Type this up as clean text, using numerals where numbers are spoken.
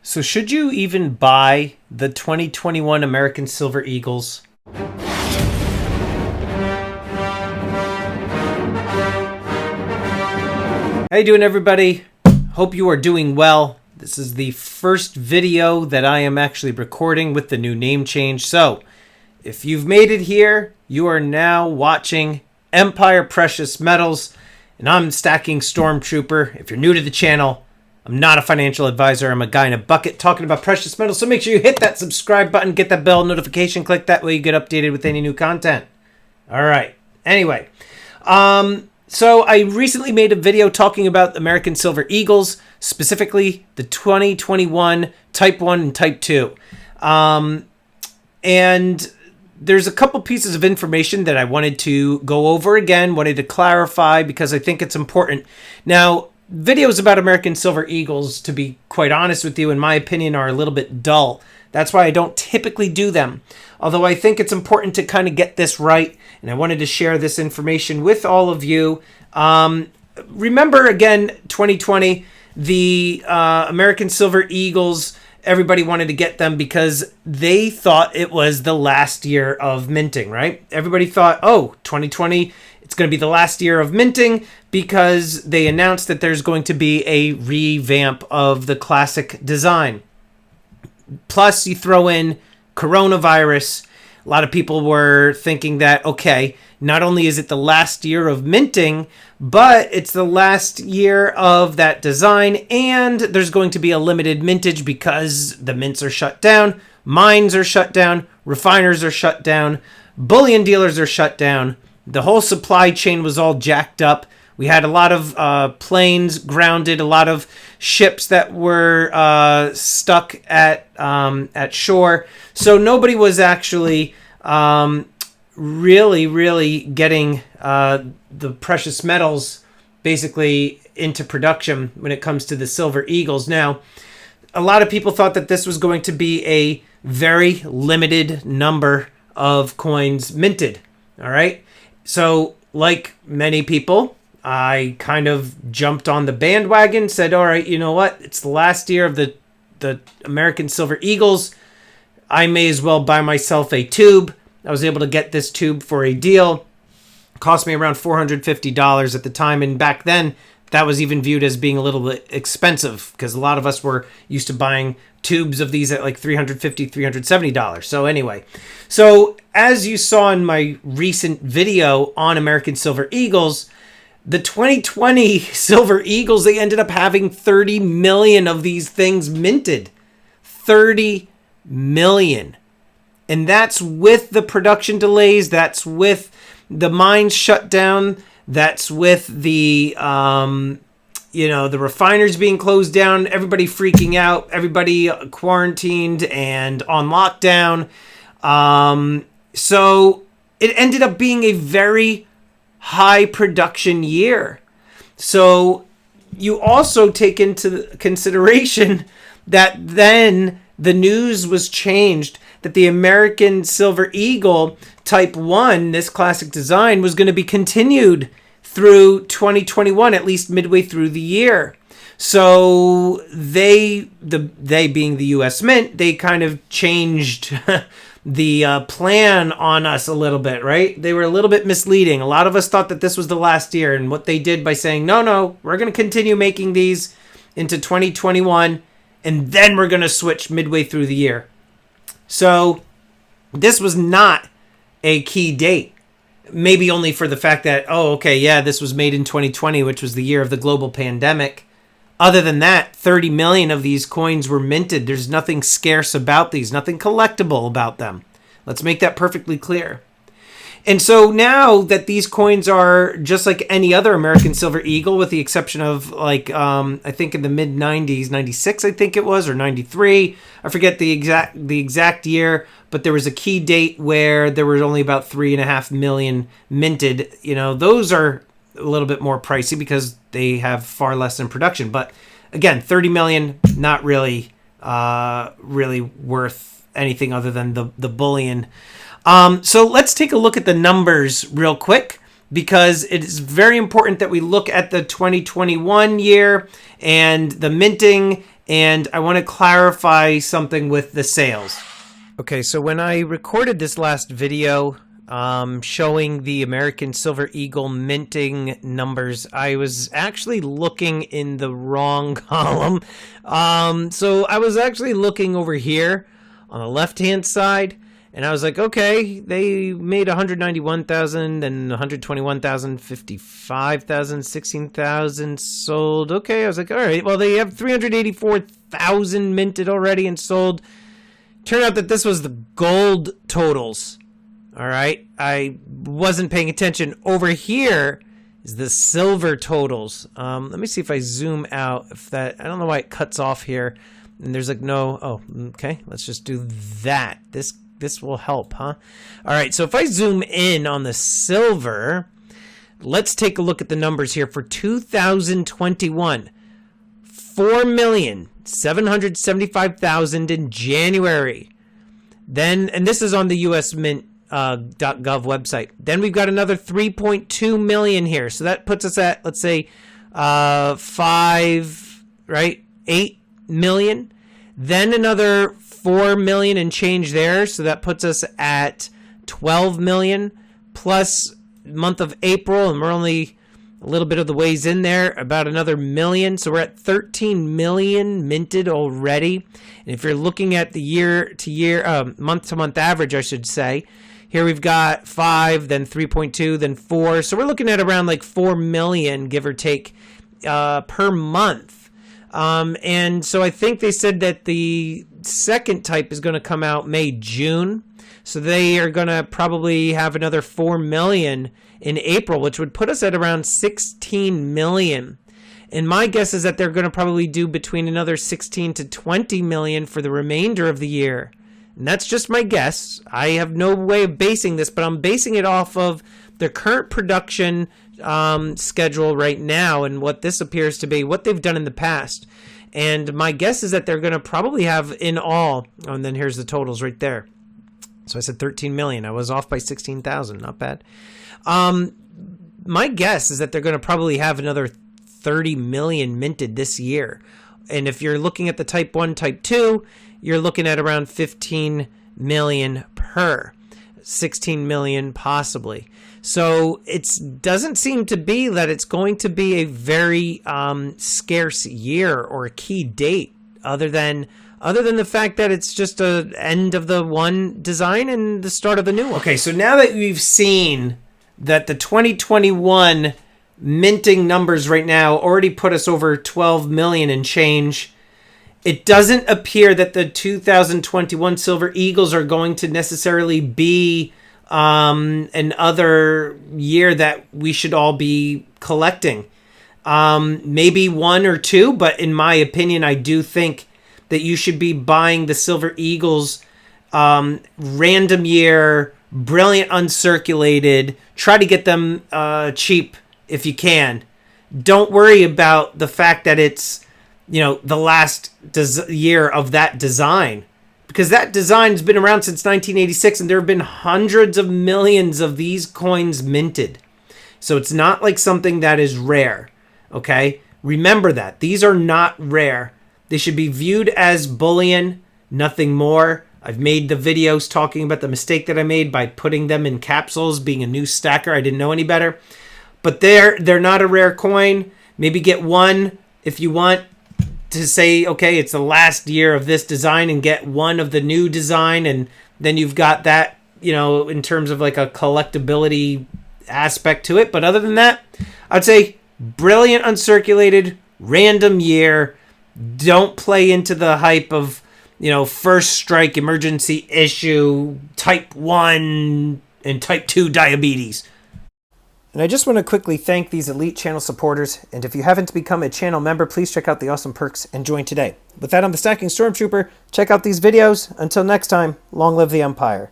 So should you even buy the 2021 American Silver Eagles? How you doing, everybody? Hope you are doing well. This is the first video that I am actually recording with the new name change. So if you've made it here, you are now watching Empire Precious Metals, and I'm stacking Stormtrooper. If you're new to the channel, I'm not a financial advisor. I'm a guy in a bucket talking about precious metals. So make sure you hit that subscribe button, get that bell notification click. That way you get updated with any new content. All right. Anyway, so I recently made a video talking about American Silver Eagles, specifically the 2021 Type 1 and Type 2. And there's a couple pieces of information that I wanted to go over again, wanted to clarify because I think it's important. Now, videos about American Silver Eagles, to be quite honest with you, in my opinion, are a little bit dull. That's why I don't typically do them. Although I think it's important to kind of get this right, and I wanted to share this information with all of you. Remember, again, 2020, the American Silver Eagles, everybody wanted to get them because they thought it was the last year of minting, right? Everybody thought, oh, 2020, it's going to be the last year of minting because they announced that there's going to be a revamp of the classic design. Plus, you throw in coronavirus. A lot of people were thinking that, okay, not only is it the last year of minting, but it's the last year of that design, and there's going to be a limited mintage because the mints are shut down, mines are shut down, refiners are shut down, bullion dealers are shut down. The whole supply chain was all jacked up. We had a lot of planes grounded, a lot of ships that were stuck at shore. So nobody was actually really getting the precious metals basically into production when it comes to the Silver Eagles. Now, a lot of people thought that this was going to be a very limited number of coins minted. All right. So like many people, I kind of jumped on the bandwagon, said, all right, you know what? It's the last year of the American Silver Eagles. I may as well buy myself a tube. I was able to get this tube for a deal. It cost me around $450 at the time. And back then, that was even viewed as being a little bit expensive because a lot of us were used to buying tubes of these at like $350, $370. So anyway, so as you saw in my recent video on American Silver Eagles, the 2020 Silver Eagles, they ended up having 30 million of these things minted. 30 million. And that's with the production delays. That's with the mines shut down. That's with the, the refiners being closed down, everybody freaking out, everybody quarantined and on lockdown. So it ended up being a very high production year. So you also take into consideration that then the news was changed that the American Silver Eagle Type 1, this classic design, was going to be continued through 2021, at least midway through the year. So they being the U.S. Mint, they kind of changed the plan on us a little bit, right? They were a little bit misleading. A lot of us thought that this was the last year, and what they did by saying, no, we're going to continue making these into 2021, and then we're going to switch midway through the year. So this was not a key date. Maybe only for the fact that, this was made in 2020, which was the year of the global pandemic. Other than that, 30 million of these coins were minted. There's nothing scarce about these, nothing collectible about them. Let's make that perfectly clear. And so now that these coins are just like any other American Silver Eagle, with the exception of I think in the mid 90s, 96, I think it was, or 93. I forget the exact year, but there was a key date where there were only about 3.5 million minted. Those are a little bit more pricey because they have far less in production. But again, 30 million, not really worth anything other than the bullion. So let's take a look at the numbers real quick, because it is very important that we look at the 2021 year and the minting and I want to clarify something with the sales. Okay, so when I recorded this last video showing the American Silver Eagle minting numbers, I was actually looking in the wrong column. So I was actually looking over here on the left-hand side, and I was like, okay, they made 191,000, then 121,000, 55,000, 16,000 sold. Okay, I was like, all right, well, they have 384,000 minted already and sold. Turned out that this was the gold totals. All right, I wasn't paying attention. Over here is the silver totals. Let me see if I zoom out. If that, I don't know why it cuts off here. And there's like no. Oh, okay. Let's just do that. This will help, huh? All right. So if I zoom in on the silver, let's take a look at the numbers here for 2021. 4,775,000 in January. Then, and this is on the U.S. Mint. .gov website. Then we've got another 3.2 million here. So that puts us at, let's say, 8 million. Then another 4 million and change there. So that puts us at 12 million plus month of April. And we're only a little bit of the ways in there, about another million. So we're at 13 million minted already. And if you're looking at the year to year, month to month average, I should say, here we've got 5, then 3.2, then 4. So we're looking at around like 4 million, give or take, per month. And so I think they said that the second type is going to come out May, June. So they are going to probably have another 4 million in April, which would put us at around 16 million. And my guess is that they're going to probably do between another 16 to 20 million for the remainder of the year. And that's just my guess. I have no way of basing this, but I'm basing it off of their current production schedule right now and what this appears to be, what they've done in the past. And my guess is that they're going to probably have in all, oh, and then here's the totals right there. So I said 13 million. I was off by 16,000. Not bad. My guess is that they're going to probably have another 30 million minted this year. And if you're looking at the type 1, type 2, you're looking at around 15 million per. 16 million possibly. So it doesn't seem to be that it's going to be a very scarce year or a key date other than the fact that it's just a end of the one design and the start of the new one. Okay, so now that we've seen that the 2021 minting numbers right now already put us over 12 million and change, it doesn't appear that the 2021 Silver Eagles are going to necessarily be another year that we should all be collecting. Maybe 1 or 2, but in my opinion, I do think that you should be buying the Silver Eagles random year, brilliant uncirculated. Try to get them cheap if you can. Don't worry about the fact that it's, the last year of that design, because that design's been around since 1986 and there have been hundreds of millions of these coins minted. So it's not like something that is rare. Okay. Remember that these are not rare. They should be viewed as bullion, nothing more. I've made the videos talking about the mistake that I made by putting them in capsules, being a new stacker. I didn't know any better, but they're not a rare coin. Maybe get one if you want to say, okay, it's the last year of this design, and get one of the new design, and then you've got that, in terms of like a collectability aspect to it. But other than that, I'd say brilliant uncirculated, random year. Don't play into the hype of, first strike, emergency issue, type 1 and type 2 diabetes. And I just want to quickly thank these elite channel supporters, and if you haven't become a channel member, please check out the awesome perks and join today. With that, I'm the Stacking Stormtrooper. Check out these videos. Until next time, long live the Empire.